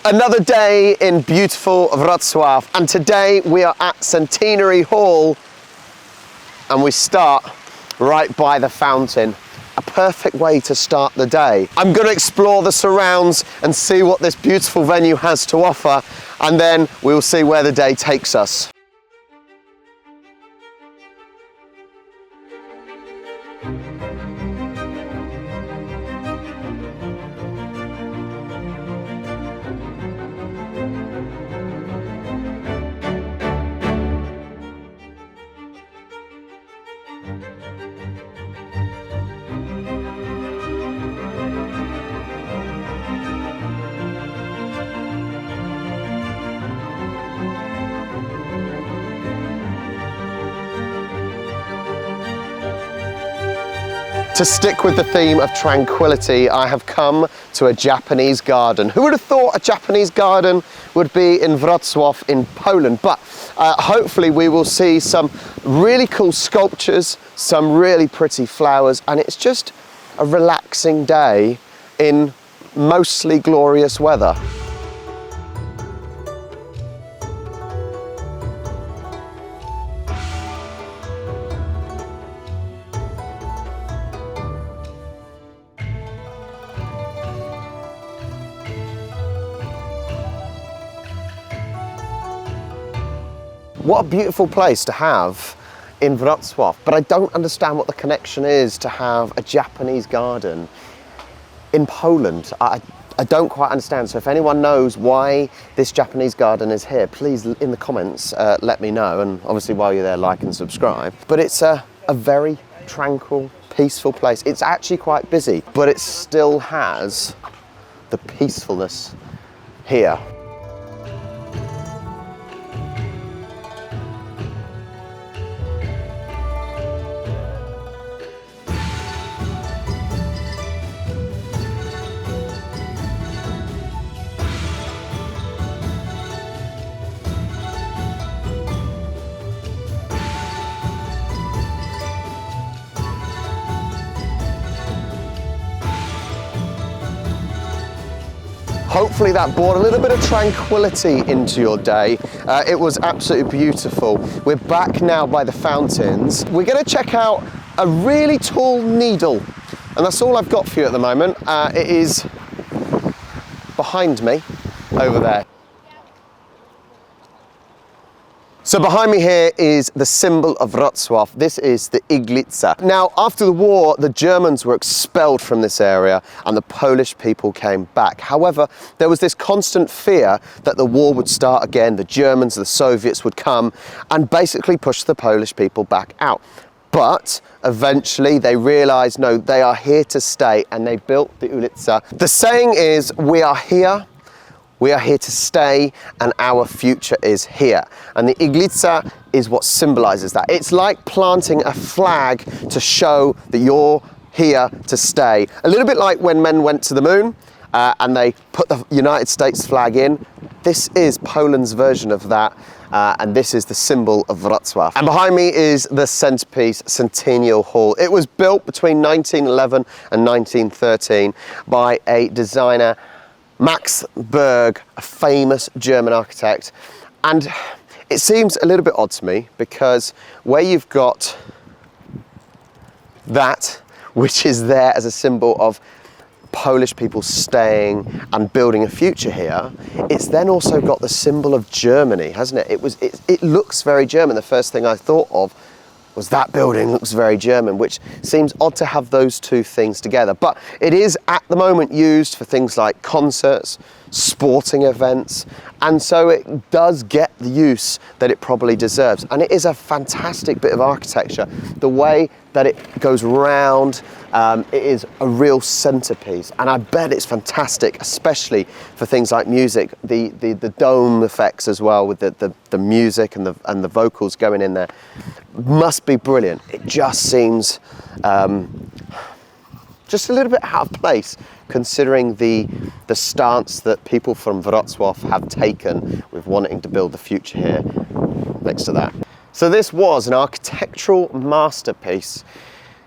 Another day in beautiful Wrocław, and today we are at Centennial Hall and we start right by the fountain. A perfect way to start the day. I'm going to explore the surrounds and see what this beautiful venue has to offer, and then we'll see where the day takes us. To stick with the theme of tranquility, I have come to a Japanese garden. Who would have thought a Japanese garden would be in Wrocław in Poland? But hopefully we will see some really cool sculptures, some really pretty flowers, and it's just a relaxing day in mostly glorious weather. What a beautiful place to have in Wrocław, but I don't understand what the connection is to have a Japanese garden in Poland. I don't quite understand, so if anyone knows why this Japanese garden is here, please in the comments let me know, and obviously while you're there, like and subscribe. But it's a very tranquil, peaceful place. It's actually quite busy, but it still has the peacefulness here. Hopefully that brought a little bit of tranquility into your day. It was absolutely beautiful. We're back now by the fountains. We're going to check out a really tall needle, and that's all I've got for you at the moment. It is behind me over there. So behind me here is the symbol of Wrocław. This is the Iglica. Now, after the war, the Germans were expelled from this area and the Polish people came back. However, there was this constant fear that the war would start again, the Germans, the Soviets would come and basically push the Polish people back out. But eventually they realized, no, they are here to stay, and they built the Iglica. The saying is, we are here to stay, and our future is here. And the Iglica is what symbolizes that. It's like planting a flag to show that you're here to stay. A little bit like when men went to the moon and they put the United States flag in. This is Poland's version of that, and this is the symbol of Wrocław. And behind me is the centerpiece, Centennial Hall. It was built between 1911 and 1913 by a designer, Max Berg, a famous German architect. And it seems a little bit odd to me because where you've got that, which is there as a symbol of Polish people staying and building a future here, it's then also got the symbol of Germany, hasn't it? It looks very German. The first thing I thought of was that building looks very German, which seems odd to have those two things together. But it is at the moment used for things like concerts, sporting events, and so it does get the use that it probably deserves. And it is a fantastic bit of architecture. The way that it goes round, it is a real centerpiece, and I bet it's fantastic, especially for things like music. The dome effects as well, with the music and the vocals going in there, must be brilliant. It just seems just a little bit out of place, considering the stance that people from Wrocław have taken with wanting to build the future here next to that. So this was an architectural masterpiece.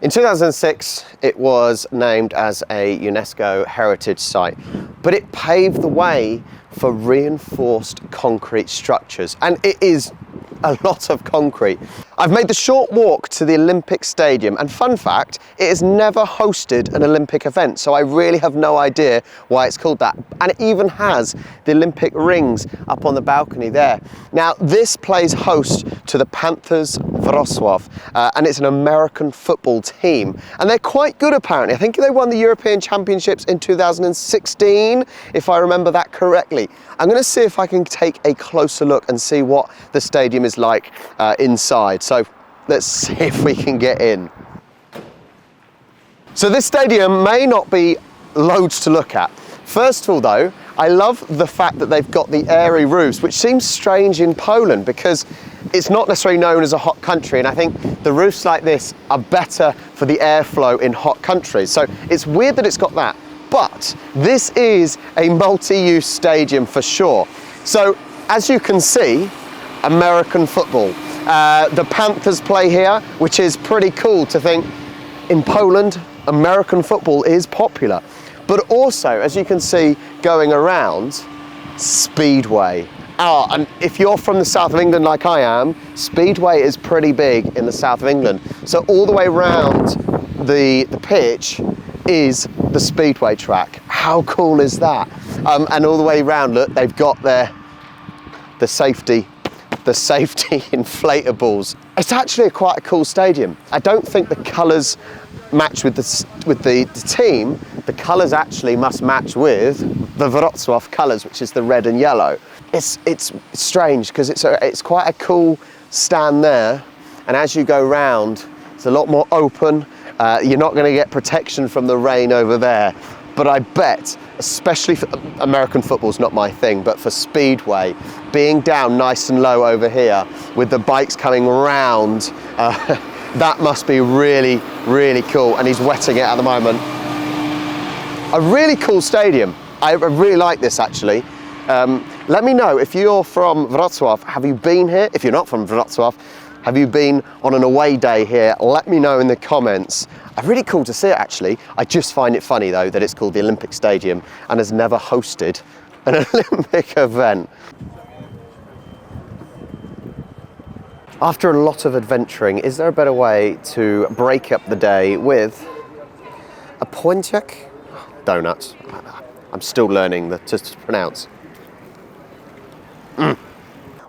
In 2006, it was named as a UNESCO heritage site, but it paved the way for reinforced concrete structures, and it is a lot of concrete. I've made the short walk to the Olympic Stadium, and fun fact, it has never hosted an Olympic event, so I really have no idea why it's called that. And it even has the Olympic rings up on the balcony there. Now, this plays host to the Panthers Wrocław, and it's an American football team, and they're quite good apparently. I think they won the European Championships in 2016, if I remember that correctly. I'm going to see if I can take a closer look and see what the stadium is like inside. So let's see if we can get in. So this stadium may not be loads to look at. First of all though, I love the fact that they've got the airy roofs, which seems strange in Poland because it's not necessarily known as a hot country, and I think the roofs like this are better for the airflow in hot countries. So it's weird that it's got that. But this is a multi-use stadium for sure. So as you can see, American football. The Panthers play here, which is pretty cool to think in Poland, American football is popular. But also, as you can see going around, Speedway. And if you're from the south of England like I am, Speedway is pretty big in the south of England. So all the way around the pitch is the Speedway track. How cool is that? And all the way around, look, they've got the safety inflatables. It's actually quite a cool stadium. I don't think the colours match with the team. The colours actually must match with the Wrocław colours, which is the red and yellow. It's strange because it's quite a cool stand there, and as you go round, it's a lot more open. You're not going to get protection from the rain over there, but I bet, especially for American football's not my thing, but for Speedway, being down nice and low over here with the bikes coming round, that must be really, really cool. And he's wetting it at the moment. A really cool stadium. I really like this actually. Let me know if you're from Wrocław. Have you been here? If you're not from Wrocław, have you been on an away day here? Let me know in the comments. Really cool to see it actually. I just find it funny though that it's called the Olympic Stadium and has never hosted an Olympic event. After a lot of adventuring, is there a better way to break up the day with a poignant donut? I'm still learning to pronounce.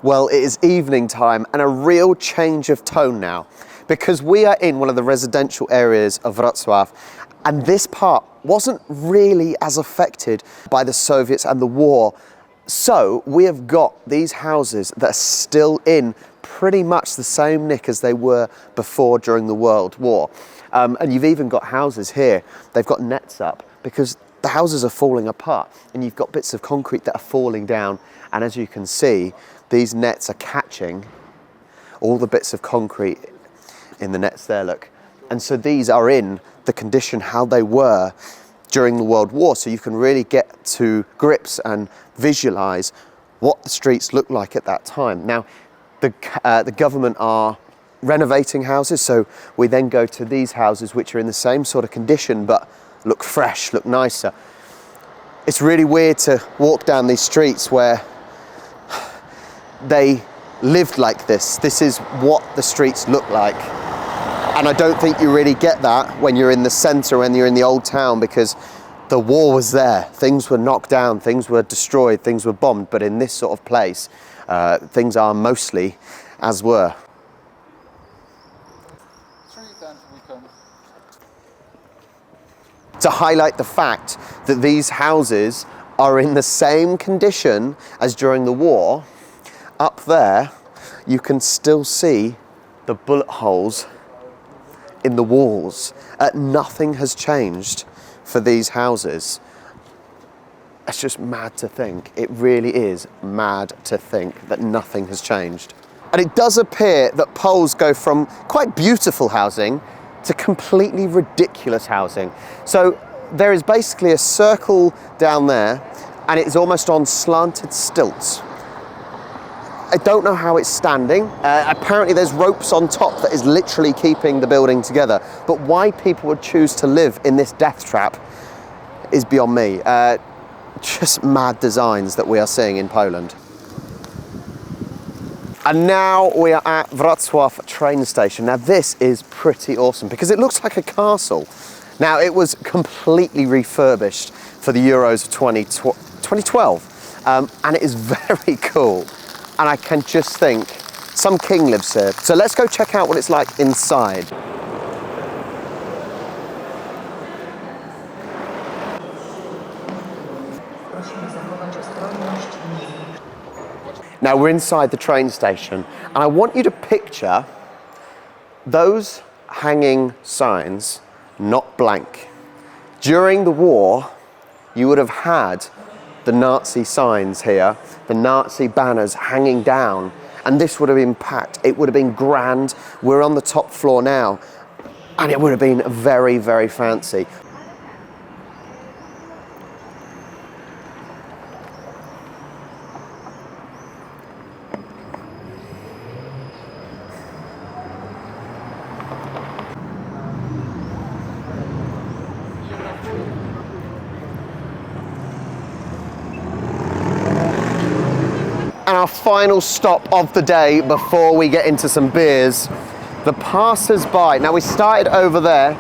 Well, it is evening time and a real change of tone now because we are in one of the residential areas of Wrocław, and this part wasn't really as affected by the Soviets and the war. So we have got these houses that are still in pretty much the same nick as they were before during the World War. And you've even got houses here, they've got nets up because the houses are falling apart and you've got bits of concrete that are falling down, and as you can see, these nets are catching all the bits of concrete in the nets there, look. And so these are in the condition how they were during the World War, so you can really get to grips and visualize what the streets looked like at that time. Now, the government are renovating houses, so we then go to these houses which are in the same sort of condition but look fresh, look nicer. It's really weird to walk down these streets where they lived like this. This is what the streets look like. And I don't think you really get that when you're in the centre, when you're in the old town, because the war was there. Things were knocked down, things were destroyed, things were bombed. But in this sort of place, things are mostly as were. To highlight the fact that these houses are in the same condition as during the war, up there you can still see the bullet holes in the walls. Nothing has changed for these houses. It's just mad to think. It really is mad to think that nothing has changed. And it does appear that Poles go from quite beautiful housing to completely ridiculous housing. So there is basically a circle down there and it's almost on slanted stilts. I don't know how it's standing. Apparently there's ropes on top that is literally keeping the building together. But why people would choose to live in this death trap is beyond me. just mad designs that we are seeing in Poland. And now we are at Wrocław train station. Now this is pretty awesome because it looks like a castle. Now it was completely refurbished for the Euros of 2012 and it is very cool. And I can just think, some king lives here. So let's go check out what it's like inside. Now we're inside the train station and I want you to picture those hanging signs not blank. During the war, you would have had the Nazi signs here, the Nazi banners hanging down, and this would have been packed. It would have been grand. We're on the top floor now and it would have been very, very fancy. And our final stop of the day before we get into some beers, the Passersby. Now we started over there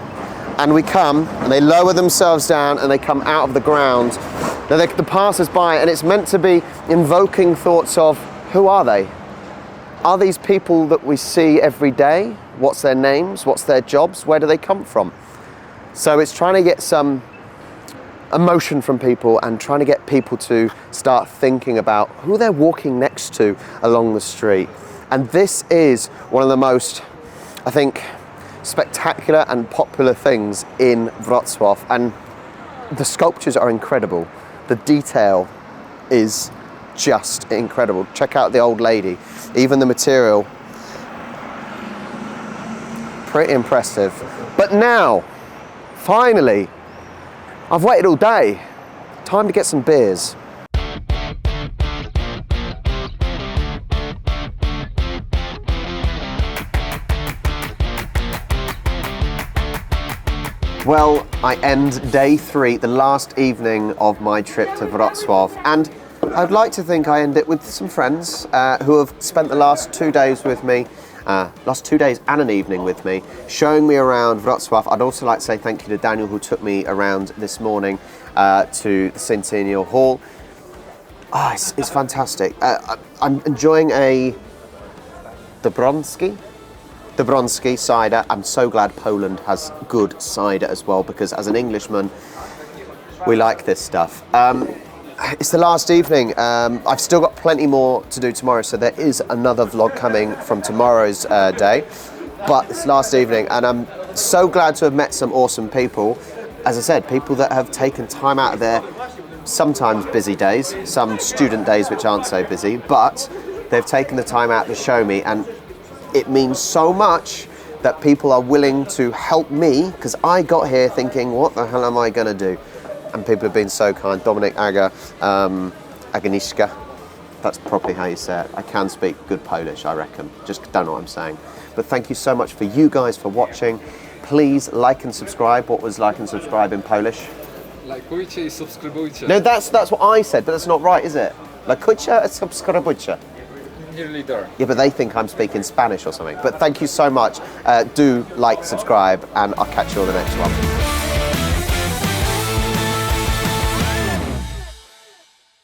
and we come and they lower themselves down and they come out of the ground. Now they're the Passersby and it's meant to be invoking thoughts of, who are they? Are these people that we see every day? What's their names? What's their jobs? Where do they come from? So it's trying to get some emotion from people and trying to get people to start thinking about who they're walking next to along the street. And this is one of the most, I think, spectacular and popular things in Wrocław. And the sculptures are incredible. The detail is just incredible. Check out the old lady. Even the material, pretty impressive. But now, finally, I've waited all day. Time to get some beers. Well, I end day 3, the last evening of my trip to Wrocław, and I'd like to think I end it with some friends who have spent the last 2 days with me, last 2 days and an evening with me, showing me around Wrocław. I'd also like to say thank you to Daniel who took me around this morning to the Centennial Hall. It's fantastic. I'm enjoying a Dąbrowski cider. I'm so glad Poland has good cider as well, because as an Englishman, we like this stuff. It's the last evening. I've still got plenty more to do tomorrow, so there is another vlog coming from tomorrow's day. But it's last evening, and I'm so glad to have met some awesome people. As I said, people that have taken time out of their sometimes busy days, some student days which aren't so busy, but they've taken the time out to show me, and it means so much that people are willing to help me, because I got here thinking, what the hell am I going to do? And people have been so kind. Dominik, Aga, Agnieszka, that's probably how you say it. I can speak good Polish, I reckon. Just don't know what I'm saying. But thank you so much for you guys for watching. Please like and subscribe. What was like and subscribe in Polish? Lajkujcie I subskrybujcie. No, that's what I said, but that's not right, is it? Lajkujcie and subskrybujcie. Nearly there. Yeah, but they think I'm speaking Spanish or something. But thank you so much. Do like, subscribe, and I'll catch you on the next one.